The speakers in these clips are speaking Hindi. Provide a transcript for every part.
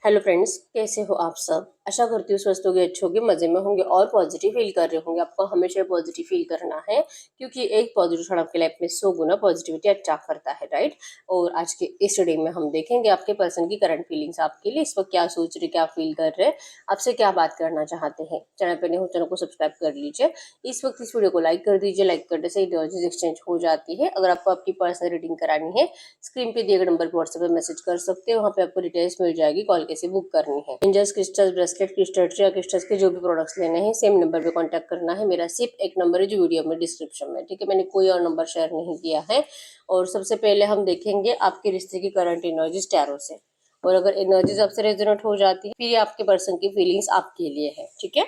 हेलो फ्रेंड्स, कैसे हो आप सब। आशा करती हूँ स्वस्थ होंगे, अच्छे होंगे, मजे में होंगे और पॉजिटिव फील कर रहे होंगे। आपको हमेशा पॉजिटिव फील करना है क्योंकि एक पॉजिटिव थॉट आपके लाइफ में 100 गुना पॉजिटिविटी अच्छा करता है, राइट। और आज के इस स्टडी में हम देखेंगे आपके पर्सन की करंट फीलिंग्स आपके लिए इस वक्त क्या सोच रहे, क्या फील कर रहे हैं, आपसे क्या बात करना चाहते हैं। चैनल पर नहीं हो चैनल को सब्सक्राइब कर लीजिए। इस वक्त इस वीडियो को लाइक कर दीजिए। लाइक करने से एनर्जीज एक्सचेंज हो जाती है। अगर आपको आपकी पर्सनल रीडिंग करानी है, स्क्रीन पे दिए गए नंबर पर व्हाट्सएप पे मैसेज कर सकते हो। वहाँ पे आपको डिटेल्स मिल जाएगी, कॉल कैसे बुक करनी है। एंजल्स क्रिस्टल्स, ब्रेसलेट, क्रिस्टल्स या क्रिस्टल्स के जो भी प्रोडक्ट्स लेने हैं सेम नंबर पे कांटेक्ट करना है। मेरा सिर्फ एक नंबर है जो वीडियो में डिस्क्रिप्शन में, ठीक है। मैंने कोई और नंबर शेयर नहीं किया है। और सबसे पहले हम देखेंगे आपके रिश्ते की करंट एनर्जीज टैरो से। और अगर एनर्जीज आपसे रेजोनेट हो जाती है फिर ये आपके पर्सन की फीलिंग्स आपके लिए है, ठीक है।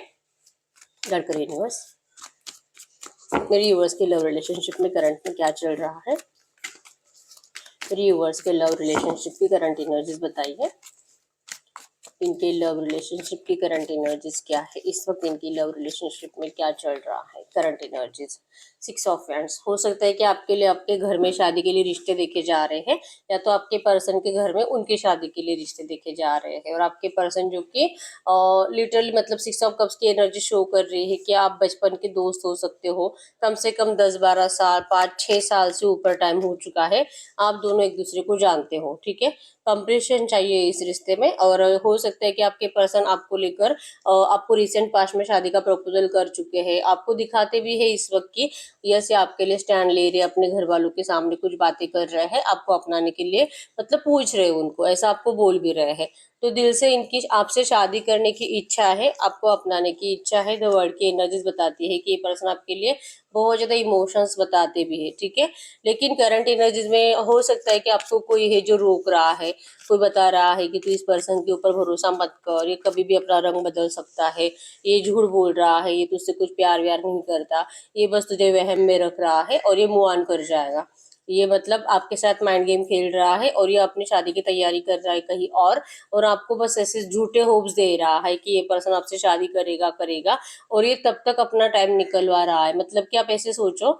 गाइड करिए यूनिवर्स, मेरे यूनिवर्स के लव रिलेशनशिप में करंट में क्या चल रहा है। मेरे यूनिवर्स के लव रिलेशनशिप की करंट एनर्जीज बताइए। इनके लव रिलेशनशिप की करंट एनर्जीज क्या है इस वक्त, इनकी लव रिलेशनशिप में क्या चल रहा है करंट एनर्जीज। 6 ऑफ वैंड्स, हो सकता है कि आपके लिए आपके घर में शादी के लिए रिश्ते देखे जा रहे हैं, या तो आपके पर्सन के घर में उनकी शादी के लिए रिश्ते देखे जा रहे हैं। और आपके पर्सन जो कि लिटरली मतलब 6 ऑफ कप्स की एनर्जी शो कर रही है कि आप बचपन के दोस्त हो सकते हो। कम से कम 10-12 साल, 5-6 साल से ऊपर टाइम हो चुका है आप दोनों एक दूसरे को जानते हो, ठीक है। कंप्रेशन चाहिए इस रिश्ते में। और हो सकता है कि आपके पर्सन आपको लेकर आपको रिसेंट पास्ट में शादी का प्रपोजल कर चुके हैं, आपको दिखाते भी है इस वक्त की यस ये आपके लिए स्टैंड ले रहे, अपने घर वालों के सामने कुछ बातें कर रहे हैं, आपको अपनाने के लिए मतलब पूछ रहे हैं उनको, ऐसा आपको बोल भी रहे हैं। तो दिल से इनकी आपसे शादी करने की इच्छा है, आपको अपनाने की इच्छा है। द वर्ल्ड की एनर्जीज बताती है कि ये पर्सन आपके लिए बहुत ज्यादा इमोशंस बताते भी है, ठीक है। लेकिन करंट एनर्जीज में हो सकता है कि आपको कोई है जो रोक रहा है, कोई बता रहा है कि तू इस पर्सन के ऊपर भरोसा मत कर, ये कभी भी अपना रंग बदल सकता है, ये झूठ बोल रहा है, ये तुझसे कुछ प्यार व्यार नहीं करता, ये बस तुझे वहम में रख रहा है और ये मूव ऑन कर जाएगा। ये मतलब आपके साथ माइंड गेम खेल रहा है और ये अपनी शादी की तैयारी कर रहा है कहीं और आपको बस ऐसे झूठे होप्स दे रहा है कि ये पर्सन आपसे शादी करेगा करेगा। और ये तब तक अपना टाइम निकलवा रहा है। मतलब कि आप ऐसे सोचो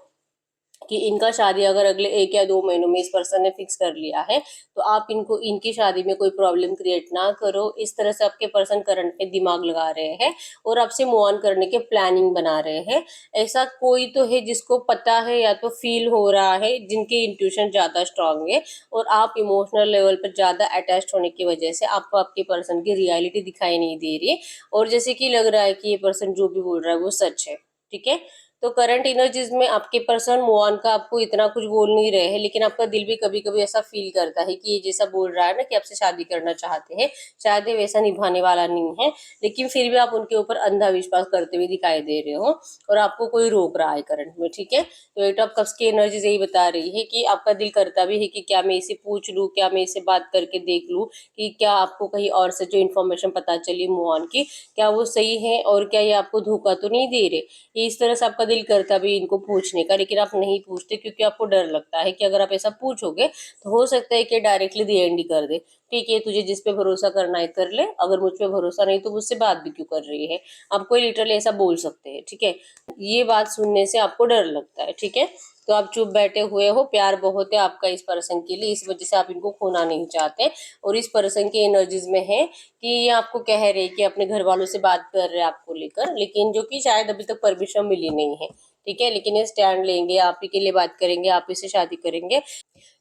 कि इनका शादी अगर अगले 1 या 2 महीनों में इस पर्सन ने फिक्स कर लिया है, तो आप इनको इनकी शादी में कोई प्रॉब्लम क्रिएट ना करो। इस तरह से आपके पर्सन करंट में दिमाग लगा रहे हैं और आपसे मूव ऑन करने के प्लानिंग बना रहे हैं। ऐसा कोई तो है जिसको पता है या तो फील हो रहा है, जिनके इंट्यूशन ज्यादा स्ट्रांग है और आप इमोशनल लेवल पर ज्यादा अटैच्ड होने की वजह से आपको आपके पर्सन की रियलिटी दिखाई नहीं दे रही और जैसे कि लग रहा है कि ये पर्सन जो भी बोल रहा है वो सच है, ठीक है। तो करंट एनर्जीज में आपके पर्सन मूव ऑन का आपको इतना कुछ बोल नहीं रहे हैं, लेकिन आपका दिल भी कभी कभी ऐसा फील करता है कि ये जैसा बोल रहा है ना कि आपसे शादी करना चाहते हैं, शायद ये वैसा निभाने वाला नहीं है, लेकिन फिर भी आप उनके ऊपर अंधा विश्वास करते हुए दिखाई दे रहे हो और आपको कोई रोक रहा है करंट में, ठीक है। तो 8 ऑफ कप्स की एनर्जीज यही बता रही है कि आपका दिल करता भी है कि क्या मैं इसे पूछ लूँ, क्या मैं इसे बात करके देख लूँ कि क्या आपको कहीं और से जो इन्फॉर्मेशन पता चली मूव ऑन की, क्या वो सही है और क्या ये आपको धोखा तो नहीं दे रहे। ये इस तरह से आपका दिल करता भी इनको पूछने का, लेकिन आप नहीं पूछते क्योंकि आपको डर लगता है कि अगर आप ऐसा पूछोगे तो हो सकता है कि डायरेक्टली दी एंड ही कर दे। ठीक है, तुझे जिस पे भरोसा करना है कर ले, अगर मुझ पे भरोसा नहीं तो मुझसे बात भी क्यों कर रही है। आपको लिटरली ऐसा बोल सकते हैं, ठीक है। ये बात सुनने से आपको डर लगता है, ठीक है। तो आप चुप बैठे हुए हो, प्यार बहुत है आपका इस पर्सन के लिए, इस वजह से आप इनको खोना नहीं चाहते। और इस पर्सन की एनर्जीज में है कि ये आपको कह रहे कि अपने घर वालों से बात कर रहे हैं आपको लेकर, लेकिन जो कि शायद अभी तक परमिशन मिली नहीं है, ठीक है। लेकिन ये स्टैंड लेंगे, आप ही के लिए बात करेंगे, आप ही से शादी करेंगे,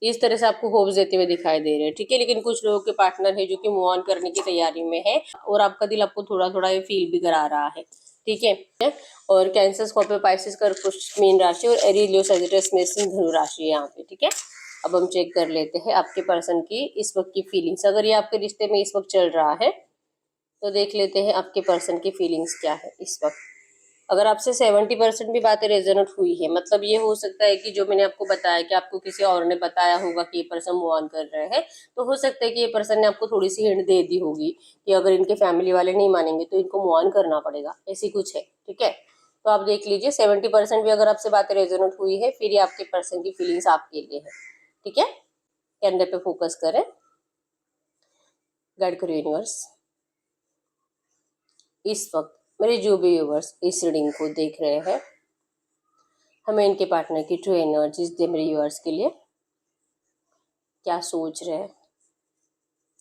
इस तरह से आपको होप्स देते हुए दिखाई दे रहे हैं, ठीक है। लेकिन कुछ लोगों के पार्टनर है जो कि मूव ऑन करने की तैयारी में है और आपका दिल आपको थोड़ा थोड़ा ये फील भी करा रहा है, ठीक है। और कैंसर, स्कॉर्पियो, पाइसेस, कर्क, मीन राशि और एरीज, लियो, सजिटेरियस, मेष, धनु राशि है यहाँ पे, ठीक है। अब हम चेक कर लेते हैं आपके पर्सन की इस वक्त की फीलिंग्स। अगर ये आपके रिश्ते में इस वक्त चल रहा है तो देख लेते हैं आपके पर्सन की फीलिंग्स क्या है इस वक्त। अगर आपसे 70% भी बातें रेजोनेट हुई है, मतलब ये हो सकता है कि जो मैंने आपको बताया कि आपको किसी और ने बताया होगा कि ये पर्सन मूव ऑन कर रहे हैं, तो हो सकता है कि ये पर्सन ने आपको थोड़ी सी हिंट दे दी होगी कि अगर इनके फैमिली वाले नहीं मानेंगे तो इनको मूव ऑन करना पड़ेगा, ऐसी कुछ है, ठीक है। तो आप देख लीजिए 70% भी अगर आपसे बातें रेजोनेट हुई है फिर ये आपके पर्सन की फीलिंग्स आपके लिए है, ठीक है। कैंडल पे फोकस करें, गाइड करो यूनिवर्स। इस वक्त मेरे जो भी व्यूवर्स इस रीडिंग को देख रहे हैं, हमें इनके पार्टनर की ट्रू एनर्जीज दे मेरे व्यूअर्स के लिए। क्या सोच रहे हैं,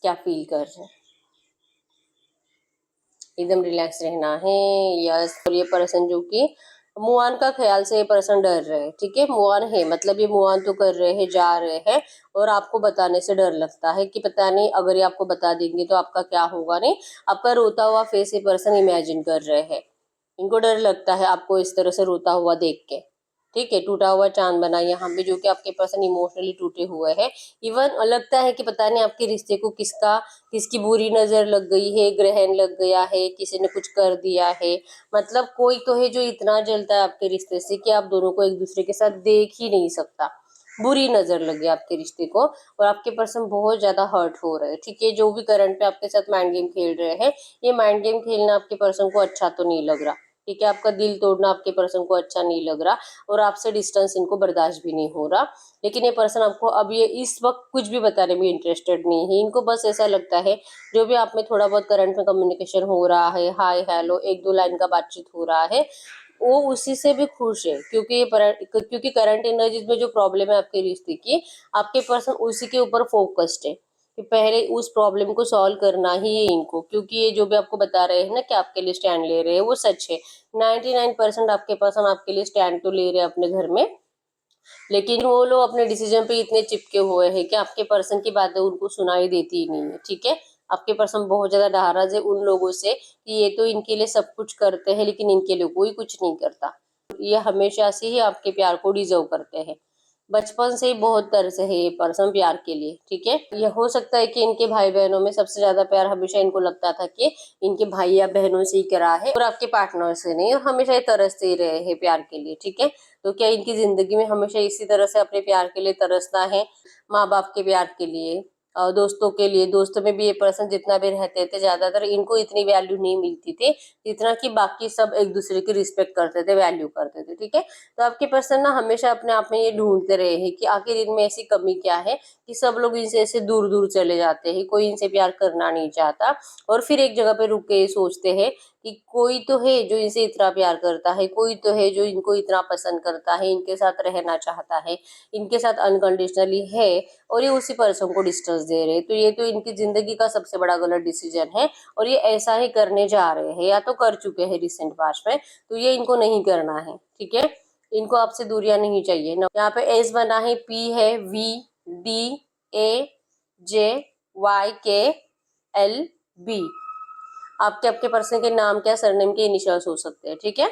क्या फील कर रहे हैं। एकदम रिलैक्स रहना है। यस, और ये पर्सन जो कि मूव ऑन का ख्याल से ये पर्सन डर रहे हैं, ठीक है। मूव ऑन है मतलब ये मूव ऑन तो कर रहे हैं, जा रहे हैं, और आपको बताने से डर लगता है कि पता नहीं अगर ये आपको बता देंगे तो आपका क्या होगा। नहीं, आपका रोता हुआ फेस ये पर्सन इमेजिन कर रहे हैं। इनको डर लगता है आपको इस तरह से रोता हुआ देख के, ठीक है। टूटा हुआ चांद बना यहाँ पे, जो कि आपके पर्सन इमोशनली टूटे हुए हैं। इवन लगता है कि पता नहीं आपके रिश्ते को किसकी बुरी नजर लग गई है, ग्रहण लग गया है, किसी ने कुछ कर दिया है। मतलब कोई तो है जो इतना जलता है आपके रिश्ते से कि आप दोनों को एक दूसरे के साथ देख ही नहीं सकता। बुरी नजर लगी आपके रिश्ते को, और आपके पर्सन बहुत ज्यादा हर्ट हो रहे हैं, ठीक है। जो भी करंट पे आपके साथ माइंड गेम खेल रहे हैं, ये माइंड गेम खेलना आपके पर्सन को अच्छा तो नहीं लग रहा, ठीक है। आपका दिल तोड़ना आपके पर्सन को अच्छा नहीं लग रहा, और आपसे डिस्टेंस इनको बर्दाश्त भी नहीं हो रहा। लेकिन ये पर्सन आपको अब ये इस वक्त कुछ भी बताने में इंटरेस्टेड नहीं है। इनको बस ऐसा लगता है जो भी आप में थोड़ा बहुत करंट में कम्युनिकेशन हो रहा है, हाय हेलो, एक दो लाइन का बातचीत हो रहा है, वो उसी से भी खुश है। क्योंकि करंट एनर्जीज में जो प्रॉब्लम है आपके रिश्ते की, आपके पर्सन उसी के ऊपर फोकस्ड है कि पहले उस प्रॉब्लम को सॉल्व करना ही है इनको। क्योंकि ये जो भी आपको बता रहे हैं ना कि आपके लिए स्टैंड ले रहे हैं, वो सच है। 99% आपके पर्सन आपके लिए स्टैंड तो ले रहे हैं अपने घर में, लेकिन वो लोग अपने डिसीजन पे इतने चिपके हुए हैं कि आपके पर्सन की बातें उनको सुनाई देती ही नहीं है, ठीक है। आपके पर्सन बहुत ज्यादा नाराज है उन लोगों से कि ये तो इनके लिए सब कुछ करते हैं लेकिन इनके लिए कोई कुछ नहीं करता। ये हमेशा से ही आपके प्यार को डिजर्व करते हैं। बचपन से ही बहुत तरस है ये पर्सन प्यार के लिए, ठीक है। ये हो सकता है कि इनके भाई बहनों में सबसे ज्यादा प्यार हमेशा इनको लगता था कि इनके भाई या बहनों से ही करा है, और आपके पार्टनर से नहीं, और हमेशा ये तरसते ही रहे हैं प्यार के लिए, ठीक है। तो क्या इनकी जिंदगी में हमेशा इसी तरह से अपने प्यार के लिए तरसना है, माँ बाप के प्यार के लिए, दोस्तों के लिए। दोस्तों में भी ये पर्सन जितना भी रहते थे, ज्यादातर इनको इतनी वैल्यू नहीं मिलती थी जितना कि बाकी सब एक दूसरे की रिस्पेक्ट करते थे, वैल्यू करते थे, ठीक है। तो आपके पर्सन ना हमेशा अपने आप में ये ढूंढते रहे हैं कि आखिर इनमें ऐसी कमी क्या है कि सब लोग इनसे ऐसे दूर दूर चले जाते हैं, कोई इनसे प्यार करना नहीं चाहता। और फिर एक जगह पे रुक के ये सोचते हैं कि कोई तो है जो इनसे इतना प्यार करता है, कोई तो है जो इनको इतना पसंद करता है, इनके साथ रहना चाहता है, इनके साथ अनकंडीशनली है, और ये उसी पर्सन को डिस्टेंस दे रहे हैं। तो ये तो इनकी जिंदगी का सबसे बड़ा गलत डिसीजन है, और ये ऐसा ही करने जा रहे हैं या तो कर चुके हैं रिसेंट पास्ट में। तो ये इनको नहीं करना है, ठीक है। इनको आपसे दूरियां नहीं चाहिए ना। यहाँ पे एस बना है, पी है, V, D, A, J, Y, K, L, B. आपके आपके पर्सन के नाम क्या, सरनेम के इनिशियल्स हो सकते हैं, ठीक है।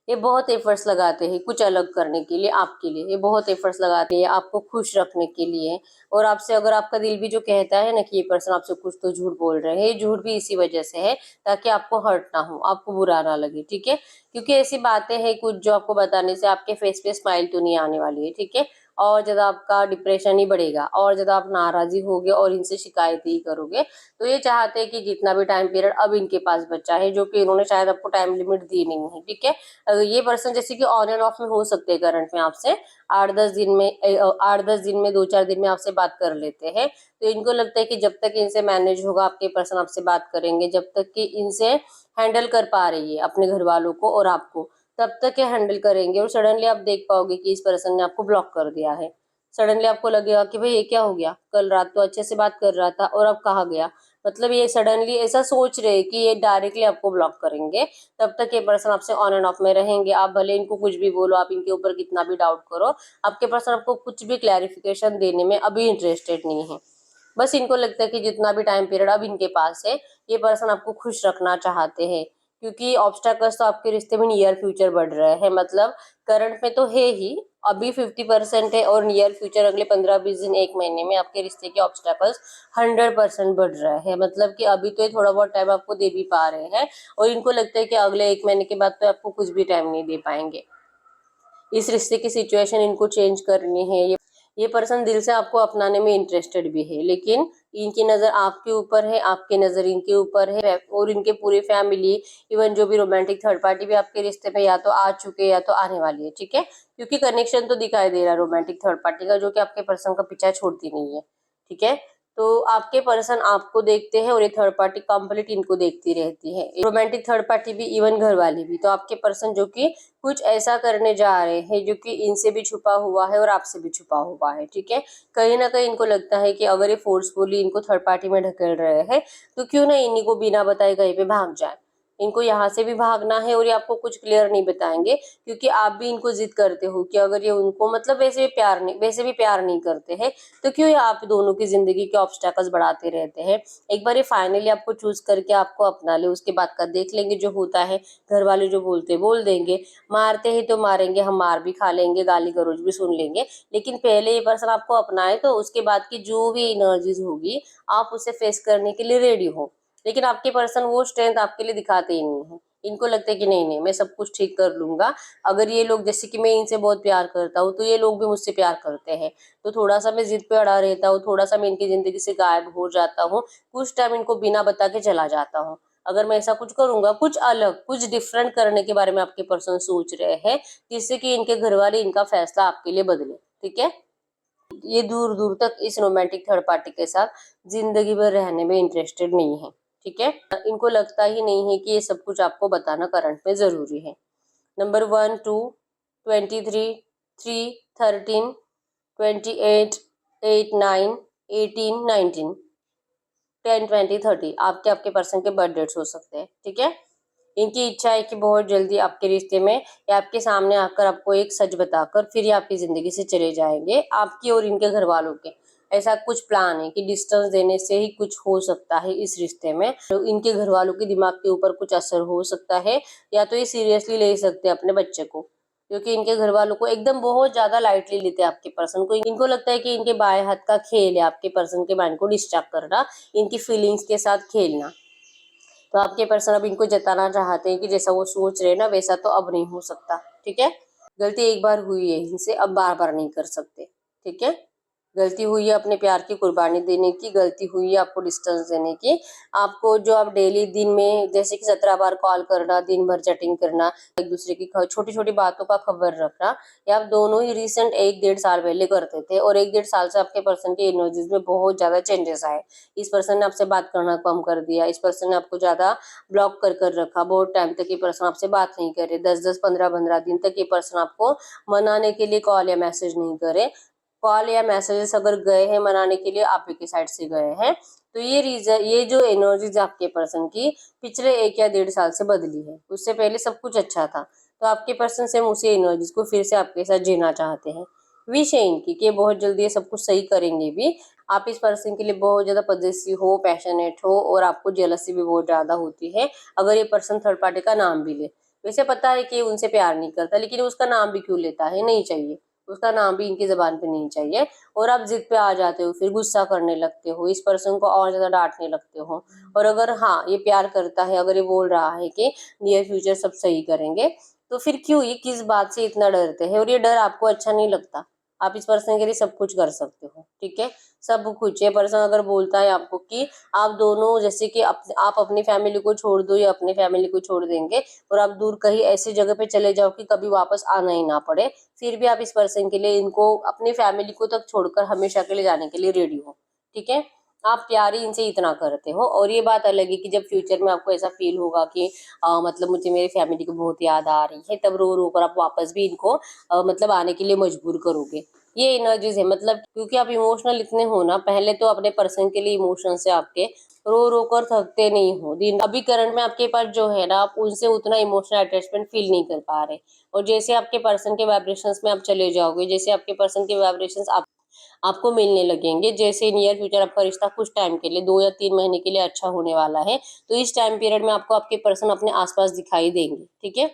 ये बहुत एफर्ट्स लगाते हैं कुछ अलग करने के लिए आपके लिए, ये बहुत एफर्ट्स लगाते हैं आपको खुश रखने के लिए। और आपसे अगर आपका दिल भी जो कहता है ना कि ये पर्सन आपसे कुछ तो झूठ बोल रहे हैं, ये झूठ भी इसी वजह से है ताकि आपको हर्ट ना हो, आपको बुरा ना लगे, ठीक है। क्योंकि ऐसी बातें हैं कुछ जो आपको बताने से आपके फेस पे स्माइल तो नहीं आने वाली है, ठीक है। और ज्यादा आपका डिप्रेशन ही बढ़ेगा, और ज्यादा आप नाराजी होगे और इनसे शिकायत ही करोगे। तो ये चाहते हैं कि जितना भी टाइम पीरियड अब इनके पास बचा है, जो कि इन्होंने शायद आपको टाइम लिमिट दी नहीं है, ठीक है। ये पर्सन जैसे कि ऑन एंड ऑफ में हो सकते हैं करंट में आपसे, 8-10 दिन में 2-4 दिन में आपसे बात कर लेते हैं। तो इनको लगता है कि जब तक इनसे मैनेज होगा, आपके पर्सन आपसे बात करेंगे, जब तक कि इनसे हैंडल कर पा रही है अपने घर वालों को और आपको, तब तक ये हैंडल करेंगे। और सडनली आप देख पाओगे कि इस पर्सन ने आपको ब्लॉक कर दिया है। सडनली आपको लगेगा कि भाई ये क्या हो गया, कल रात तो अच्छे से बात कर रहा था और अब कहाँ गया। मतलब ये सडनली ऐसा सोच रहे कि ये डायरेक्टली आपको ब्लॉक करेंगे। तब तक ये पर्सन आपसे ऑन एंड ऑफ में रहेंगे। आप भले इनको कुछ भी बोलो, आप इनके ऊपर कितना भी डाउट करो, आपके पर्सन आपको कुछ भी क्लैरिफिकेशन देने में अभी इंटरेस्टेड नहीं है। बस इनको लगता है कि जितना भी टाइम पीरियड अब इनके पास है, ये पर्सन आपको खुश रखना चाहते हैं। क्योंकि ऑब्स्टैकल्स तो आपके रिश्ते में नियर फ्यूचर बढ़ रहे हैं। मतलब करंट में तो है ही, अभी 50% है, और नियर फ्यूचर अगले 15-20 दिन, एक महीने में आपके रिश्ते के ऑब्स्टैकल्स 100% बढ़ रहे हैं। मतलब कि अभी तो ये थोड़ा बहुत टाइम आपको दे भी पा रहे हैं, और इनको लगता है कि अगले एक महीने के बाद तो आपको कुछ भी टाइम नहीं दे पाएंगे। इस रिश्ते की सिचुएशन इनको चेंज करनी है। ये पर्सन दिल से आपको अपनाने में इंटरेस्टेड भी है, लेकिन इनकी नजर आपके ऊपर है, आपकी नजर इनके ऊपर है। और इनके पूरे फैमिली, इवन जो भी रोमांटिक थर्ड पार्टी भी आपके रिश्ते में या तो आ चुके या तो आने वाली है, ठीक है। क्योंकि कनेक्शन तो दिखाई दे रहा है रोमांटिक थर्ड पार्टी का, जो कि आपके पर्सन का पीछा छोड़ती नहीं है, ठीक है। तो आपके पर्सन आपको देखते हैं और ये थर्ड पार्टी कंप्लीट इनको देखती रहती है। रोमांटिक थर्ड पार्टी भी, इवन घर वाले भी। तो आपके पर्सन जो कि कुछ ऐसा करने जा रहे हैं जो कि इनसे भी छुपा हुआ है और आपसे भी छुपा हुआ है, ठीक है। कहीं ना कहीं इनको लगता है कि अगर ये फोर्सफुली इनको थर्ड पार्टी में ढकेल रहे हैं तो क्यों ना इन्हीं को बिना बताए कहीं पे भाग जाए। इनको यहाँ से भी भागना है और ये आपको कुछ क्लियर नहीं बताएंगे, क्योंकि आप भी इनको जिद करते हो कि अगर ये उनको मतलब वैसे भी प्यार नहीं करते हैं तो क्यों ये आप दोनों की जिंदगी के ऑब्स्टेकल्स बढ़ाते रहते हैं। एक बार ये फाइनली आपको चूज करके आपको अपना ले, उसके बाद का देख लेंगे जो होता है। घर वाले जो बोलते बोल देंगे, मारते ही तो मारेंगे, हम मार भी खा लेंगे, गाली गलौज भी सुन लेंगे, लेकिन पहले ये पर्सन आपको अपनाए तो उसके बाद की जो भी एनर्जीज होगी आप उसे फेस करने के लिए रेडी हो। लेकिन आपके पर्सन वो स्ट्रेंथ आपके लिए दिखाते ही नहीं है। इनको लगता है कि नहीं नहीं मैं सब कुछ ठीक कर लूंगा। अगर ये लोग, जैसे कि मैं इनसे बहुत प्यार करता हूँ तो ये लोग भी मुझसे प्यार करते हैं, तो थोड़ा सा मैं जिद पे अड़ा रहता हूँ, थोड़ा सा मैं इनकी जिंदगी से गायब हो जाता हूँ, कुछ टाइम इनको बिना बता के चला जाता हूँ। अगर मैं ऐसा कुछ करूंगा, कुछ अलग कुछ डिफरेंट करने के बारे में आपके पर्सन सोच रहे हैं, जिससे कि इनके घर वाले इनका फैसला आपके लिए बदले, ठीक है। ये दूर दूर तक इस रोमांटिक थर्ड पार्टी के साथ जिंदगी भर रहने में इंटरेस्टेड नहीं है, ठीक है। इनको लगता ही नहीं है कि ये सब कुछ आपको बताना करंट में जरूरी है। नंबर 1, 2, 23, 3, 13, 28, 8, 9, 18, 19, 10, 20, 30 आपके आपके पर्सन के बर्थ डेट्स हो सकते हैं, ठीक है। इनकी इच्छा है कि बहुत जल्दी आपके रिश्ते में या आपके सामने आकर आपको एक सच बताकर फिर ये आपकी जिंदगी से चले जाएंगे, आपकी और इनके घर वालों के। ऐसा कुछ प्लान है कि डिस्टेंस देने से ही कुछ हो सकता है इस रिश्ते में, तो इनके घर वालों के दिमाग के ऊपर कुछ असर हो सकता है, या तो ये सीरियसली ले सकते हैं अपने बच्चे को, क्योंकि इनके घर वालों को एकदम बहुत ज्यादा लाइटली लेते हैं आपके पर्सन को। इनको लगता है कि इनके बाएं हाथ का खेल है आपके पर्सन के माइंड को डिस्ट्रैक्ट करना, इनकी फीलिंग्स के साथ खेलना। तो आपके पर्सन अब इनको जताना चाहते हैं कि जैसा वो सोच रहे हैं ना वैसा तो अब नहीं हो सकता, ठीक है। गलती एक बार हुई है इनसे, अब बार बार नहीं कर सकते, ठीक है। गलती हुई है अपने प्यार की कुर्बानी देने की, गलती हुई है आपको डिस्टेंस देने की। आपको जो आप डेली दिन में जैसे कि 17 बार कॉल करना, दिन भर चैटिंग करना, एक दूसरे की छोटी छोटी बातों का खबर रखना, ये आप दोनों ही रिसेंट 1-1.5 साल पहले करते थे, और 1-1.5 साल से आपके पर्सन की एनर्जीज में बहुत ज्यादा चेंजेस आए। इस पर्सन ने आपसे बात करना कम कर दिया, इस पर्सन ने आपको ज्यादा ब्लॉक कर रखा, बहुत टाइम तक ये पर्सन आपसे बात नहीं करे, 10-10, 15-15 दिन तक ये पर्सन आपको मनाने के लिए कॉल या मैसेज नहीं करे। कॉल या मैसेजेस अगर गए हैं मनाने के लिए आप ही की साइड से गए हैं, तो ये रीजन, ये जो एनर्जीज आपके पर्सन की पिछले 1 या 1.5 साल से बदली है। उससे पहले सब कुछ अच्छा था, तो आपके पर्सन से उसी एनर्जीज को फिर से आपके साथ जीना चाहते हैं। विश है इनकी कि बहुत जल्दी ये सब कुछ सही करेंगे भी। आप इस पर्सन के लिए बहुत ज्यादा पॉजिटिव हो, पैशनेट हो, और आपको जेलसी भी बहुत ज्यादा होती है अगर ये पर्सन थर्ड पार्टी का नाम भी ले। वैसे पता है कि उनसे प्यार नहीं करता, लेकिन उसका नाम भी क्यों लेता है, नहीं चाहिए उसका नाम भी इनकी जबान पे नहीं चाहिए। और आप जिद पे आ जाते हो, फिर गुस्सा करने लगते हो, इस पर्सन को और ज्यादा डांटने लगते हो। और अगर हाँ ये प्यार करता है, अगर ये बोल रहा है कि नियर फ्यूचर सब सही करेंगे, तो फिर क्यों, ये किस बात से इतना डरते हैं, और ये डर आपको अच्छा नहीं लगता। आप इस पर्सन के लिए सब कुछ कर सकते हो, ठीक है। सब कुछ ये पर्सन अगर बोलता है आपको कि आप दोनों जैसे कि आप अपनी फैमिली को छोड़ दो या अपनी फैमिली को छोड़ देंगे और आप दूर कहीं ऐसी जगह पे चले जाओ कि कभी वापस आना ही ना पड़े, फिर भी आप इस पर्सन के लिए इनको अपनी फैमिली को तक छोड़कर हमेशा के लिए जाने के लिए रेडी हो, ठीक है। आप प्यार ही इनसे इतना करते हो। और ये बात अलग है कि जब फ्यूचर में आपको ऐसा फील होगा कि मतलब मुझे मेरी फैमिली की बहुत याद आ रही है, तब रो रो कर आप वापस भी इनको मतलब आने के लिए मजबूर करोगे। ये एनर्जीज है, मतलब क्योंकि आप इमोशनल इतने हो ना, पहले तो अपने पर्सन के लिए इमोशन से आपके रो रो कर थकते नहीं हो दिन। अभी करंट में आपके पास जो है ना, आप उनसे उतना इमोशनल अटैचमेंट फील नहीं कर पा रहे। और जैसे आपके पर्सन के वाइब्रेशंस में आप चले जाओगे, जैसे आपके पर्सन के वाइब्रेशंस आपको मिलने लगेंगे, जैसे नियर फ्यूचर आपका रिश्ता कुछ टाइम के लिए 2 या 3 महीने के लिए अच्छा होने वाला है, तो इस टाइम पीरियड में आपको आपके पर्सन अपने आसपास दिखाई देंगे, ठीक है।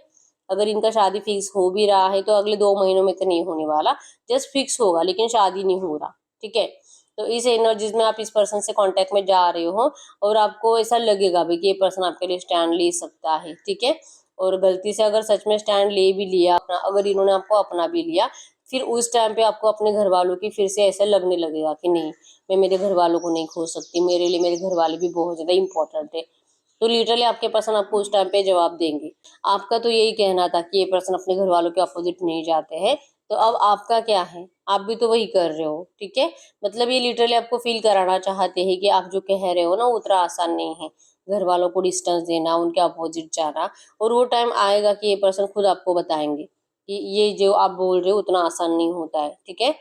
अगर इनका शादी फिक्स हो भी रहा है तो अगले 2 महीनों में तो नहीं होने वाला, जस्ट फिक्स होगा लेकिन शादी नहीं हो रहा, ठीक है। तो इस एनर्जीज में आप इस पर्सन से कांटेक्ट में जा रहे हो, और आपको ऐसा लगेगा भी कि ये पर्सन आपके लिए स्टैंड ले सकता है, ठीक है। और गलती से अगर सच में स्टैंड ले भी लिया, अगर इन्होंने आपको अपना भी लिया, फिर उस टाइम पे आपको अपने घर वालों की फिर से ऐसा लगने लगेगा कि नहीं, मैं मेरे घर वालों को नहीं खो सकती, मेरे लिए मेरे घर वाले भी बहुत ज्यादा इंपॉर्टेंट है। तो लिटरली आपके पर्सन आपको उस टाइम पे जवाब देंगे। आपका तो यही कहना था कि ये पर्सन अपने घर वालों के अपोजिट नहीं जाते हैं, तो अब आपका क्या है। आप भी तो वही कर रहे हो, ठीक है। मतलब ये लिटरली आपको फील कराना चाहते हैं कि आप जो कह रहे हो ना वो उतना आसान नहीं है, घर वालों को डिस्टेंस देना, उनके अपोजिट जाना। और वो टाइम आएगा कि ये पर्सन खुद आपको बताएंगे कि ये जो आप बोल रहे हो उतना आसान नहीं होता है, ठीक है।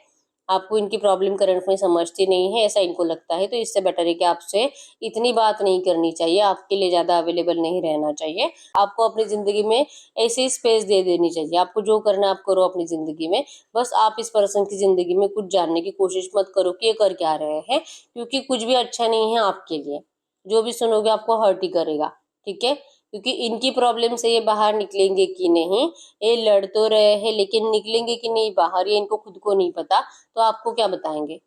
आपको इनकी प्रॉब्लम करंट में समझती नहीं है ऐसा इनको लगता है, तो इससे बेटर है कि आपसे इतनी बात नहीं करनी चाहिए, आपके लिए ज़्यादा अवेलेबल नहीं रहना चाहिए। आपको अपनी ज़िंदगी में ऐसी स्पेस दे देनी चाहिए, आपको जो करना है आप करो अपनी ज़िंदगी में। बस आप इस पर्सन की ज़िंदगी में कुछ जानने की कोशिश मत करो कि ये कर क्या रहे हैं, क्योंकि कुछ भी अच्छा नहीं है आपके लिए। जो भी सुनोगे आपको हर्ट ही करेगा, ठीक है। क्योंकि इनकी प्रॉब्लम से ये बाहर निकलेंगे कि नहीं, ये लड़ तो रहे हैं लेकिन निकलेंगे कि नहीं बाहर ये इनको खुद को नहीं पता, तो आपको क्या बताएंगे।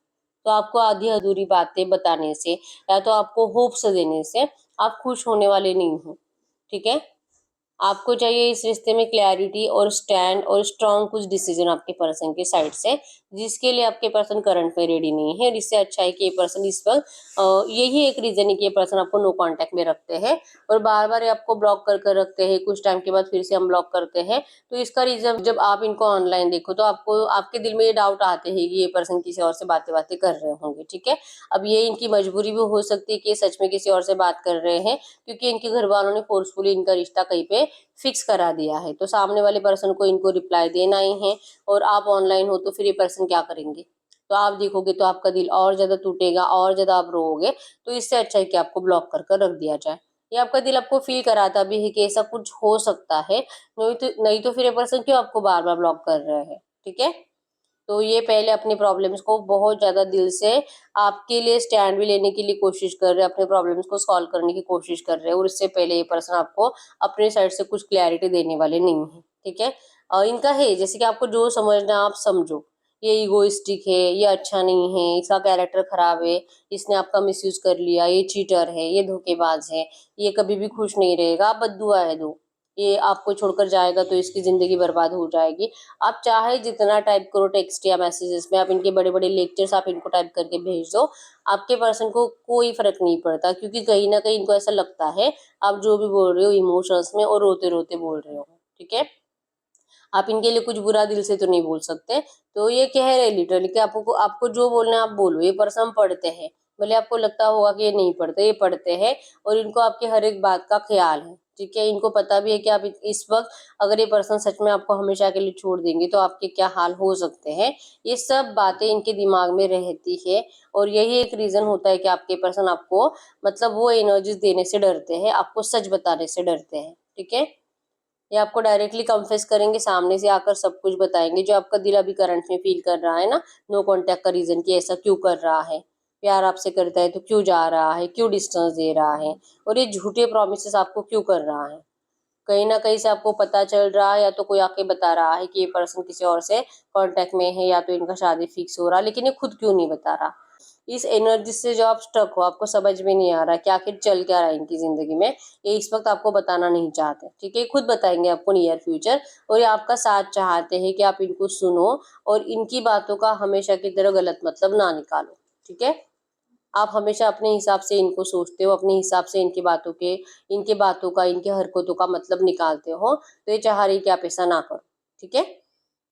तो आपको आधी अधूरी बातें बताने से या तो आपको होप्स देने से आप खुश होने वाले नहीं हो, ठीक है। आपको चाहिए इस रिश्ते में क्लैरिटी और स्टैंड और स्ट्रांग कुछ डिसीजन आपके पर्सन के साइड से, जिसके लिए आपके पर्सन करंट में रेडी नहीं है। और इससे अच्छा है कि ये पर्सन इस वक्त यही एक रीजन है कि ये पर्सन आपको नो कांटेक्ट में रखते हैं और बार बार आपको ब्लॉक कर कर रखते हैं, कुछ टाइम के बाद फिर से हम ब्लॉक करते हैं। तो इसका रीजन जब आप इनको ऑनलाइन देखो तो आपको आपके दिल में ये डाउट आते हैं कि ये पर्सन किसी और से बातें बातें कर रहे होंगे, ठीक है। अब ये इनकी मजबूरी भी हो सकती है कि ये सच में किसी और से बात कर रहे हैं, क्योंकि इनके घर वालों ने फोर्सफुली इनका रिश्ता कहीं पे फिक्स करा दिया है। तो सामने वाले पर्सन को इनको रिप्लाई देना ही है और आप ऑनलाइन हो तो फिर ये पर्सन क्या करेंगे। तो आप देखोगे तो आपका दिल और ज्यादा टूटेगा और ज्यादा आप रोओगे। तो इससे अच्छा है कि आपको ब्लॉक कर कर रख दिया जाए। ये आपका दिल आपको फील कराता भी है कि ऐसा कुछ हो सकता है, नहीं तो फिर ये पर्सन क्यों आपको बार बार ब्लॉक कर रहे हैं, ठीक है। तो ये पहले अपनी प्रॉब्लम्स को बहुत ज़्यादा दिल से आपके लिए स्टैंड भी लेने के लिए कोशिश कर रहे हैं, अपने प्रॉब्लम्स को सॉल्व करने की कोशिश कर रहे हैं, और इससे पहले ये पर्सन आपको अपने साइड से कुछ क्लैरिटी देने वाले नहीं है, ठीक है। इनका है जैसे कि आपको जो समझना है आप समझो। ये इगोइस्टिक है, ये अच्छा नहीं है, इसका कैरेक्टर खराब है, इसने आपका मिसयूज कर लिया, ये चीटर है, ये धोखेबाज है, ये कभी भी खुश नहीं रहेगा, आप बद्दुआ है दो, ये आपको छोड़कर जाएगा तो इसकी जिंदगी बर्बाद हो जाएगी। आप चाहे जितना टाइप करो टेक्स्ट या मैसेजेस में, आप इनके बड़े बड़े लेक्चर्स आप इनको टाइप करके भेज दो, आपके पर्सन को कोई फर्क नहीं पड़ता, क्योंकि कहीं ना कहीं इनको ऐसा लगता है आप जो भी बोल रहे हो इमोशंस में और रोते रोते बोल रहे हो, ठीक है। आप इनके लिए कुछ बुरा दिल से तो नहीं बोल सकते। तो ये कह रहे लिटरली कि आपको आपको जो बोलना है आप बोलो। ये पर्सन पढ़ते हैं, भले आपको लगता होगा कि ये नहीं पढ़ते, ये पढ़ते हैं और इनको आपकी हर एक बात का ख्याल है, ठीक है। इनको पता भी है कि आप इस वक्त अगर ये पर्सन सच में आपको हमेशा के लिए छोड़ देंगे तो आपके क्या हाल हो सकते हैं। ये सब बातें इनके दिमाग में रहती है और यही एक रीजन होता है कि आपके पर्सन आपको मतलब वो एनर्जीज देने से डरते हैं, आपको सच बताने से डरते हैं, ठीक है। ये आपको डायरेक्टली कन्फेस करेंगे, सामने से आकर सब कुछ बताएंगे जो आपका दिल अभी करंट में फील कर रहा है ना, नो कांटेक्ट का रीजन कि ऐसा क्यों कर रहा है, प्यार आपसे करता है तो क्यों जा रहा है, क्यों डिस्टेंस दे रहा है, और ये झूठे प्रॉमिसेस आपको क्यों कर रहा है। कहीं ना कहीं से आपको पता चल रहा है या तो कोई आके बता रहा है कि ये पर्सन किसी और से कांटेक्ट में है या तो इनका शादी फिक्स हो रहा है, लेकिन ये खुद क्यों नहीं बता रहा। इस एनर्जी से जो आप स्टक हो, आपको समझ में नहीं आ रहा कि आखिर चल क्या रहा है इनकी जिंदगी में, ये इस वक्त आपको बताना नहीं चाहते, ठीक है। खुद बताएंगे आपको नियर फ्यूचर, और ये आपका साथ चाहते हैं कि आप इनको सुनो और इनकी बातों का हमेशा की तरह गलत मतलब ना निकालो, ठीक है। आप हमेशा अपने हिसाब से इनको सोचते हो, अपने हिसाब से इनके बातों का, इनके हरकतों का मतलब निकालते हो, तो ये चाह रही कि आप ऐसा ना करो, ठीक है।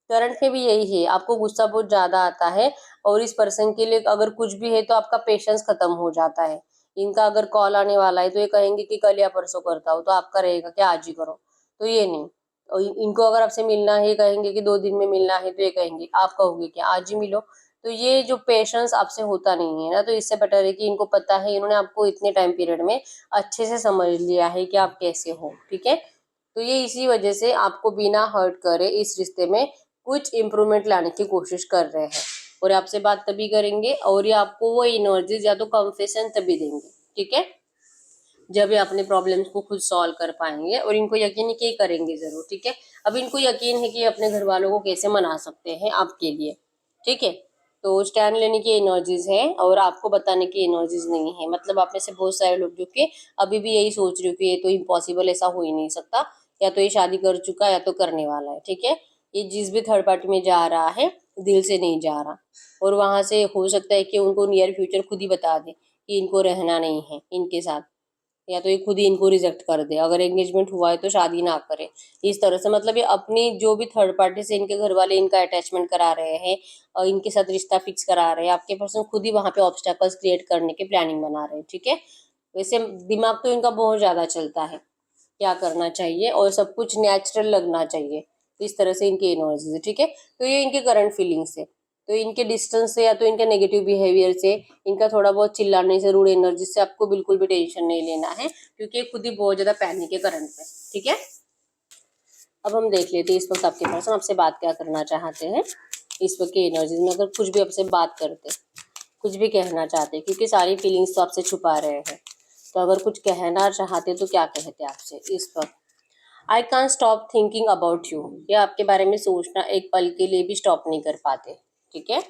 करंट में भी यही है, आपको गुस्सा बहुत ज्यादा आता है और इस पर्सन के लिए अगर कुछ भी है तो आपका पेशेंस खत्म हो जाता है। इनका अगर कॉल आने वाला है तो ये कहेंगे कि कल या परसों करता हूँ, तो आपका रहेगा कि आज ही करो, तो ये नहीं। और इनको अगर आपसे मिलना है, ये कहेंगे कि 2 दिन में मिलना है, तो ये कहेंगे, आप कहोगे कि आज ही मिलो। तो ये जो पेशेंस आपसे होता नहीं है ना, तो इससे बेटर है कि इनको पता है, इन्होंने आपको इतने टाइम पीरियड में अच्छे से समझ लिया है कि आप कैसे हो, ठीक है। तो ये इसी वजह से आपको बिना हर्ट करे इस रिश्ते में कुछ इम्प्रूवमेंट लाने की कोशिश कर रहे हैं, और आपसे बात तभी करेंगे और ये आपको वो एनर्जीज या तो कन्फेशन तभी देंगे, ठीक है, जब ये अपने प्रॉब्लम्स को खुद सॉल्व कर पाएंगे। और इनको यकीन है कि ये करेंगे जरूर, ठीक है। अब इनको यकीन है कि ये अपने घर वालों को कैसे मना सकते हैं आपके लिए, ठीक है। तो स्टैंड लेने की एनर्जीज है और आपको बताने की एनर्जीज नहीं है। मतलब आप में से बहुत सारे लोग जो कि अभी भी यही सोच रहे हो कि ये तो इम्पॉसिबल, ऐसा हो ही नहीं सकता, या तो ये शादी कर चुका है या तो करने वाला है, ठीक है। ये जिस भी थर्ड पार्टी में जा रहा है दिल से नहीं जा रहा, और वहां से हो सकता है कि उनको नियर फ्यूचर खुद ही बता दे कि इनको रहना नहीं है इनके साथ, या तो ये खुद ही इनको रिजेक्ट कर दे, अगर एंगेजमेंट हुआ है तो शादी ना करे। इस तरह से मतलब ये अपनी जो भी थर्ड पार्टी से इनके घर वाले इनका अटैचमेंट करा रहे हैं और इनके साथ रिश्ता फिक्स करा रहे हैं, आपके पर्सन खुद ही वहां पे ऑब्स्टेकल्स क्रिएट करने की प्लानिंग बना रहे हैं, ठीक है। वैसे दिमाग तो इनका बहुत ज्यादा चलता है क्या करना चाहिए, और सब कुछ नेचुरल लगना चाहिए। तो इस तरह से इनकी एनर्जीज है, ठीक है। तो ये इनके करंट फीलिंग्स है। तो इनके डिस्टेंस से या तो इनके नेगेटिव बिहेवियर से, इनका थोड़ा बहुत चिल्लाने से, रूड एनर्जी से आपको बिल्कुल भी टेंशन नहीं लेना है, क्योंकि ये खुद ही बहुत ज्यादा पैनिक है करंट में, ठीक है। अब हम देख लेते हैं इस वक्त आपके पर्सन आपसे बात क्या करना चाहते हैं। इस वक्त की एनर्जीज में अगर कुछ भी आपसे बात करते, कुछ भी कहना चाहते, क्योंकि सारी फीलिंग्स तो आपसे छुपा रहे हैं, तो अगर कुछ कहना चाहते तो क्या कहते आपसे इस वक्त। आई कान स्टॉप थिंकिंग अबाउट यू, ये आपके बारे में सोचना एक पल के लिए भी स्टॉप नहीं कर पाते, ठीक है।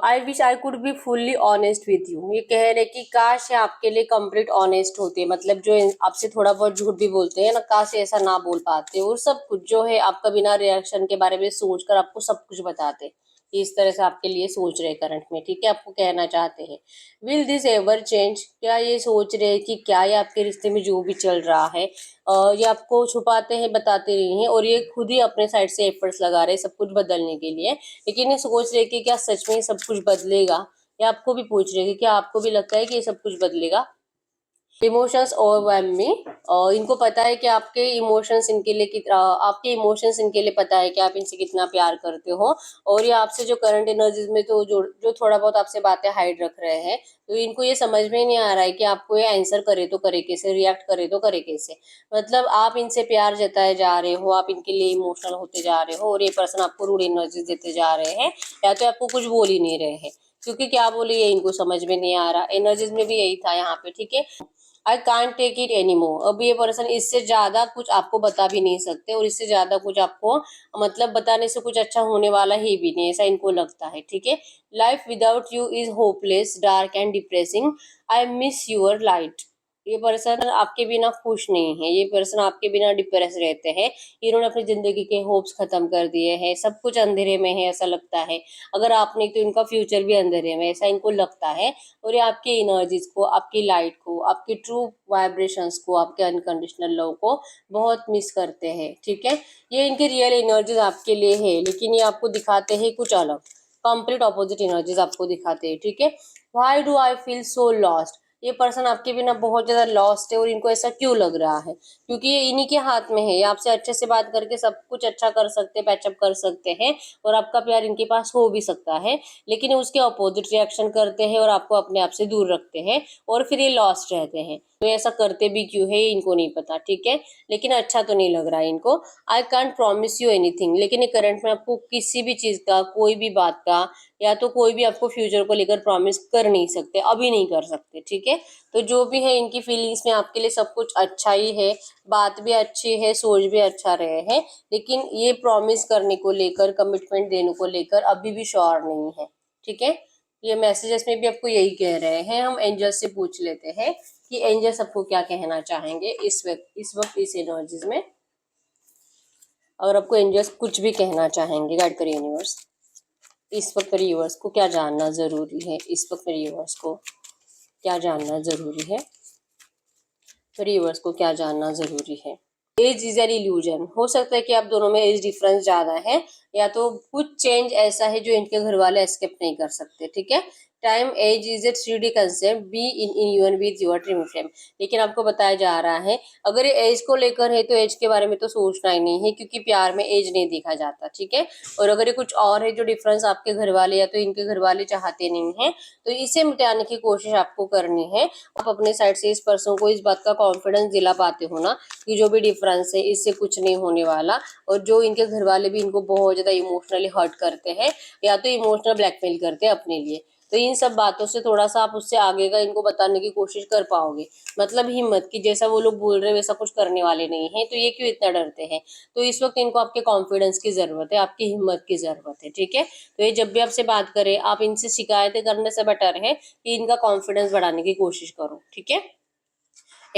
I wish I could be fully honest with you, ये कह रहे कि काश ये आपके लिए कंप्लीट ऑनेस्ट होते, मतलब जो आपसे थोड़ा बहुत झूठ भी बोलते हैं ना, काश ऐसा ना बोल पाते और सब कुछ जो है आपका बिना रिएक्शन के बारे में सोचकर आपको सब कुछ बताते। इस तरह से आपके लिए सोच रहे करंट में, ठीक है। आपको कहना चाहते हैं विल दिस एवर चेंज, क्या ये सोच रहे हैं कि क्या ये आपके रिश्ते में जो भी चल रहा है ये आपको छुपाते हैं, बताते नहीं है, और ये खुद ही अपने साइड से एफर्ट्स लगा रहे हैं सब कुछ बदलने के लिए, लेकिन ये सोच रहे कि क्या सच में ये सब कुछ बदलेगा, या आपको भी पूछ रहे कि क्या आपको भी लगता है कि ये सब कुछ बदलेगा। इमोशंस ओवरवेलम में, और इनको पता है कि आपके इमोशंस इनके लिए आपके इमोशंस इनके लिए पता है कि आप इनसे कितना प्यार करते हो, और ये आपसे जो करंट एनर्जीज में तो जो जो थोड़ा बहुत आपसे बातें हाइड रख रहे हैं, तो इनको ये समझ में नहीं आ रहा है कि आपको ये आंसर करे तो करे कैसे, रिएक्ट करे तो करे कैसे। मतलब आप इनसे प्यार जताए जा रहे हो, आप इनके लिए इमोशनल होते जा रहे हो, और ये पर्सन आपको रूड एनर्जीज देते जा रहे हैं, या तो आपको कुछ बोल ही नहीं रहे हैं, क्योंकि क्या बोले ये इनको समझ में नहीं आ रहा। एनर्जीज में भी यही था यहाँ पे, ठीक है। I can't take it any more, अब ये पर्सन इससे ज्यादा कुछ आपको बता भी नहीं सकते, और इससे ज्यादा कुछ आपको मतलब बताने से कुछ अच्छा होने वाला ही भी नहीं, ऐसा इनको लगता है, ठीक है। Life without you is hopeless, dark and depressing, I miss your light, ये पर्सन आपके बिना खुश नहीं है, ये पर्सन आपके बिना डिप्रेस रहते हैं। इन्होंने अपनी जिंदगी के होप्स खत्म कर दिए हैं, सब कुछ अंधेरे में है ऐसा लगता है, अगर आप नहीं तो इनका फ्यूचर भी अंधेरे में ऐसा इनको लगता है। और ये आपकी एनर्जीज को, आपकी लाइट को, आपकी ट्रू वाइब्रेशंस को, आपके अनकंडीशनल लव को बहुत मिस करते हैं, ठीक है। ये इनकी रियल एनर्जीज आपके लिए है, लेकिन ये आपको दिखाते हैं कुछ अलग, कंप्लीट ऑपोजिट एनर्जीज आपको दिखाते हैं, ठीक है। Why do I feel so lost, ये पर्सन आपके बिना बहुत ज्यादा लॉस्ट है, और इनको ऐसा क्यों लग रहा है, क्योंकि ये इन्हीं के हाथ में है, ये आपसे अच्छे से बात करके सब कुछ अच्छा कर सकते, पैचअप कर सकते हैं, और आपका प्यार इनके पास हो भी सकता है, लेकिन उसके अपोजिट रिएक्शन करते हैं और आपको अपने आप से दूर रखते हैं, और फिर ये लॉस्ट रहते हैं। तो ऐसा करते भी क्यों है इनको नहीं पता, ठीक है, लेकिन अच्छा तो नहीं लग रहा है इनको। I can't promise you anything, लेकिन ये करंट में आपको किसी भी चीज का, कोई भी बात का, या तो कोई भी आपको फ्यूचर को लेकर प्रॉमिस कर नहीं सकते, अभी नहीं कर सकते, ठीक है। तो जो भी है इनकी फीलिंग्स में आपके लिए सब कुछ अच्छा ही है, बात भी अच्छी है, सोच भी अच्छा रहे हैं, लेकिन ये प्रॉमिस करने को लेकर, कमिटमेंट देने को लेकर अभी भी श्योर नहीं है, ठीक है। ये मैसेजेस में भी आपको यही कह रहे हैं। हम एंजल्स से पूछ लेते हैं कि एंजल्स आपको क्या कहना चाहेंगे इस वक्त इस एनर्जीज में। अगर आपको एंजल्स कुछ भी कहना चाहेंगे, गाइड करिए यूनिवर्स, इस वक्त मेरे यूनिवर्स को क्या जानना जरूरी है, इस वक्त मेरे यूनिवर्स को क्या जानना जरूरी है, मेरे यूनिवर्स को क्या जानना जरूरी है। एज इज एन इल्यूजन, हो सकता है कि आप दोनों में एज डिफरेंस ज्यादा है, या तो कुछ चेंज ऐसा है जो इनके घर वाले एस्केप नहीं कर सकते, ठीक है। Time as is a 3D concept, be in union with your dream frame, लेकिन आपको बताया जा रहा है अगर ये एज को लेकर है तो एज के बारे में तो सोचना ही नहीं है, क्योंकि प्यार में एज नहीं देखा जाता, ठीक है। और अगर ये कुछ और है जो डिफरेंस आपके घर वाले या तो इनके घर वाले चाहते नहीं है, तो इसे मिटाने की कोशिश आपको करनी है। आप अपने साइड से इस पर्सन को इस बात का कॉन्फिडेंस दिला पाते हो ना कि जो भी डिफरेंस है इससे कुछ नहीं होने वाला, और जो इनके घर वाले भी इनको बहुत ज्यादा इमोशनली हर्ट करते हैं, या तो इमोशनल ब्लैकमेल करते हैं अपने लिए, तो इन सब बातों से थोड़ा सा आप उससे आगे का इनको बताने की कोशिश कर पाओगे। मतलब हिम्मत की, जैसा वो लोग बोल रहे हैं वैसा कुछ करने वाले नहीं है, तो ये क्यों इतना डरते हैं। तो इस वक्त इनको आपके कॉन्फिडेंस की जरूरत है, आपकी हिम्मत की जरूरत है, ठीक है। तो ये जब भी आपसे बात करें, आप इनसे शिकायतें करने से बेटर है कि इनका कॉन्फिडेंस बढ़ाने की कोशिश करो, ठीक है।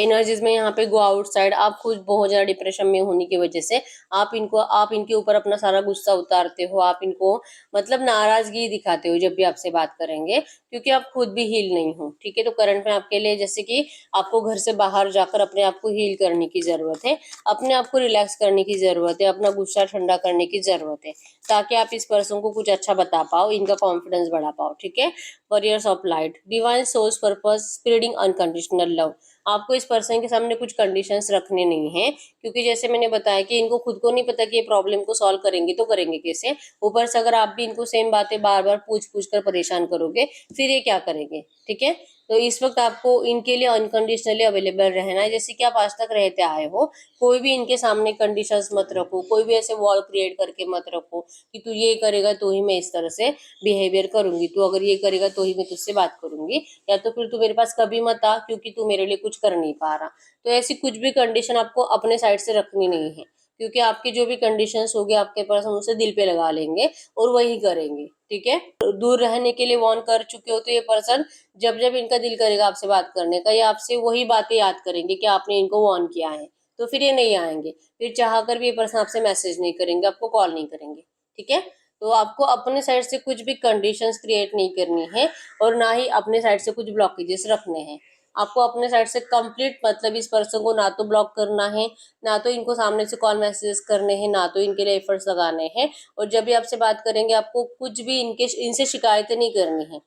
एनर्जीज में यहाँ पे गो आउटसाइड, आप खुद बहुत ज्यादा डिप्रेशन में होने की वजह से आप इनके ऊपर अपना सारा गुस्सा उतारते हो, आप इनको मतलब नाराजगी दिखाते हो जब भी आपसे बात करेंगे, क्योंकि आप खुद भी हील नहीं हो। ठीक है, तो करंट में आपके लिए जैसे कि आपको घर से बाहर जाकर अपने आप को हील करने की जरूरत है, अपने आप को रिलैक्स करने की जरूरत है, अपना गुस्सा ठंडा करने की जरूरत है, ताकि आप इस पर्सन को कुछ अच्छा बता पाओ, इनका कॉन्फिडेंस बढ़ा पाओ। ठीक है, warriors of light, divine source purpose, spreading unconditional love. आपको इस पर्सन के सामने कुछ कंडीशंस रखने नहीं है, क्योंकि जैसे मैंने बताया कि इनको खुद को नहीं पता कि ये प्रॉब्लम को सॉल्व करेंगे तो करेंगे कैसे, ऊपर से अगर आप भी इनको सेम बातें बार बार पूछ पूछ कर परेशान करोगे फिर ये क्या करेंगे। ठीक है, तो इस वक्त आपको इनके लिए अनकंडीशनली अवेलेबल रहना है, जैसे कि आप आज तक रहते आए हो। कोई भी इनके सामने कंडीशंस मत रखो, कोई भी ऐसे वॉल क्रिएट करके मत रखो कि तू ये करेगा तो ही मैं इस तरह से बिहेवियर करूंगी, तू अगर ये करेगा तो ही मैं तुझसे बात करूंगी, या तो फिर तू मेरे पास कभी मत आ क्योंकि तू मेरे लिए कुछ कर नहीं पा रहा। तो ऐसी कुछ भी कंडीशन आपको अपने साइड से रखनी नहीं है, क्योंकि आपकी जो भी कंडीशंस होगी आपके पास हम उसे दिल पे लगा लेंगे और वही करेंगे। ठीक है, दूर रहने के लिए वार्न कर चुके हो तो ये पर्सन जब जब इनका दिल करेगा आपसे बात करने का, ये आपसे वही बातें याद करेंगे कि आपने इनको वार्न किया है, तो फिर ये नहीं आएंगे। फिर चाह कर भी ये पर्सन आपसे मैसेज नहीं करेंगे, आपको कॉल नहीं करेंगे। ठीक है, तो आपको अपने साइड से कुछ भी कंडीशंस क्रिएट नहीं करनी है और ना ही अपने साइड से कुछ ब्लॉकेजेस रखने हैं। आपको अपने साइड से कंप्लीट मतलब इस पर्सन को ना तो ब्लॉक करना है, ना तो इनको सामने से कॉल मैसेजेस करने हैं, ना तो इनके लिए एफर्ट्स लगाने हैं। और जब भी आपसे बात करेंगे आपको कुछ भी इनसे शिकायतें नहीं करनी है।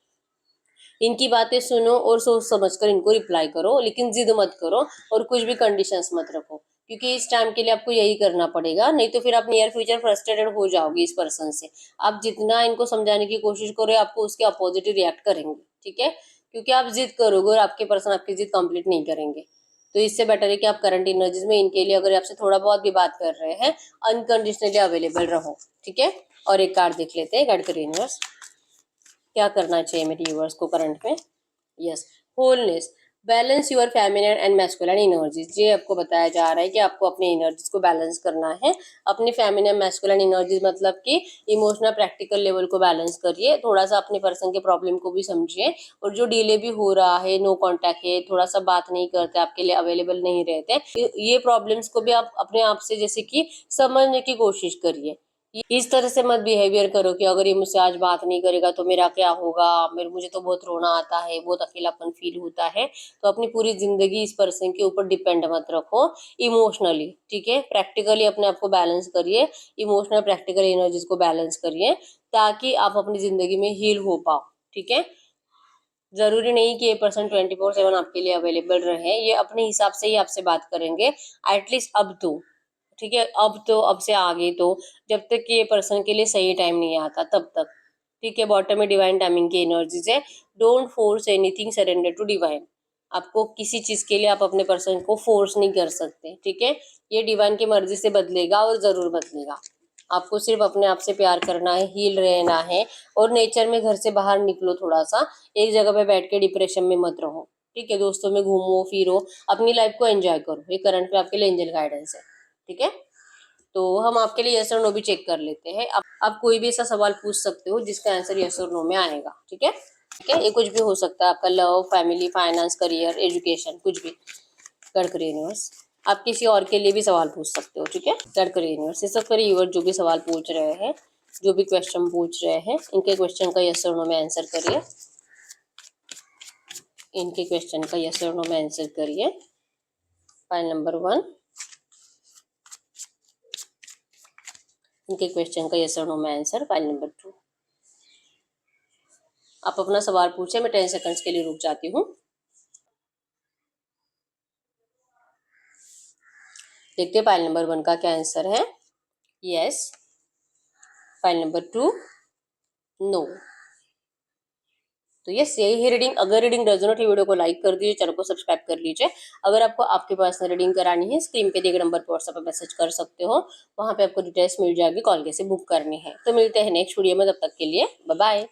इनकी बातें सुनो और सोच समझकर इनको रिप्लाई करो, लेकिन जिद मत करो और कुछ भी कंडीशंस मत रखो, क्योंकि इस टाइम के लिए आपको यही करना पड़ेगा, नहीं तो फिर आप नियर फ्यूचर फ्रस्ट्रेटेड हो जाओगे इस पर्सन से। आप जितना इनको समझाने की कोशिश करो आपको उसके अपोजिट रिएक्ट करेंगे। ठीक है, क्योंकि आप जिद करोगे और आपके पर्सन आपकी जिद कंप्लीट नहीं करेंगे। तो इससे बेटर है कि आप करंट एनर्जीज में इनके लिए अगर आपसे थोड़ा बहुत भी बात कर रहे हैं अनकंडीशनली अवेलेबल रहो। ठीक है, और एक कार्ड देख लेते हैं गाइड करिए यूनिवर्स, क्या करना चाहिए मेरे व्यूअर्स को करंट में। Yes, wholeness, balance your feminine and masculine energies. ये आपको बताया जा रहा है कि आपको अपनी एनर्जीज को बैलेंस करना है। अपनी फेमिनिन मैस्कुलिन एनर्जीज मतलब कि इमोशनल प्रैक्टिकल लेवल को बैलेंस करिए, थोड़ा सा अपने पर्सन के प्रॉब्लम को भी समझिए, और जो डिले भी हो रहा है, नो कांटेक्ट है, थोड़ा सा बात नहीं करते, आपके लिए अवेलेबल नहीं रहते, ये प्रॉब्लम्स को भी आप अपने आप से जैसे कि समझने की कोशिश करिए। इस तरह से मत बिहेवियर करो कि अगर ये मुझसे आज बात नहीं करेगा तो मेरा क्या होगा, मेरे मुझे तो बहुत रोना आता है, बहुत अकेलापन फील होता है। तो अपनी पूरी जिंदगी इस पर्सन के ऊपर डिपेंड मत रखो इमोशनली। ठीक है, प्रैक्टिकली अपने आप को बैलेंस करिए, इमोशनल प्रैक्टिकल एनर्जीज को बैलेंस करिए, ताकि आप अपनी जिंदगी में हील हो पाओ। ठीक है, जरूरी नहीं कि ये पर्सन 24/7 आपके लिए अवेलेबल रहे, ये अपने हिसाब से ही आपसे बात करेंगे, एटलीस्ट अब तो। ठीक है, अब तो, अब से आगे तो, जब तक कि ये पर्सन के लिए सही टाइम नहीं आता तब तक। ठीक है, बॉटम में डिवाइन टाइमिंग की एनर्जीज है। Don't force anything, surrender to divine. आपको किसी चीज के लिए आप अपने पर्सन को फोर्स नहीं कर सकते। ठीक है, ये डिवाइन की मर्जी से बदलेगा और जरूर बदलेगा। आपको सिर्फ अपने आप से प्यार करना है, हील रहना है, और नेचर में घर से बाहर निकलो थोड़ा सा, एक जगह पे बैठ के डिप्रेशन में मत रहो। ठीक है, दोस्तों में घूमो फिरो, अपनी लाइफ को एंजॉय करो। ये करंट में आपके लिए एंजल गाइडेंस है। ठीक है, तो हम आपके लिए यस और नो भी चेक कर लेते हैं। आप कोई भी ऐसा सवाल पूछ सकते हो जिसका आंसर यस और नो में आएगा। ठीक है, ठीक है, ये कुछ भी हो सकता है, आपका love, family, finance, career, education, कुछ भी। कर करिए यूनिवर्स, आप किसी और के लिए भी सवाल पूछ सकते हो। ठीक है, कर करिए यूनिवर्स, इस वक्त यूनिवर्स जो भी सवाल पूछ रहे हैं, जो भी क्वेश्चन पूछ रहे हैं, इनके क्वेश्चन का यस और नो में आंसर करिए। इनके क्वेश्चन का यस और नो में आंसर करिए। फाइल नंबर 1, इनके क्वेश्चन का यस और नो में आंसर। फाइल नंबर 2, आप अपना सवाल पूछे, मैं 10 सेकंड्स के लिए रुक जाती हूँ। देखते हैं फाइल नंबर 1 का क्या आंसर है। यस। File number 2, no. तो यस, यही है रीडिंग। अगर रीडिंग रेजोनेट है, वीडियो को लाइक कर दीजिए, चैनल को सब्सक्राइब कर लीजिए। अगर आपको आपके पर्सनल रीडिंग करानी है, स्क्रीन पे दिए गए नंबर पर व्हाट्सएप पर मैसेज कर सकते हो, वहां पे आपको डिटेल्स मिल जाएगी, कॉल कैसे बुक करनी है। तो मिलते हैं नेक्स्ट वीडियो में, तब तक के लिए बाय बाय।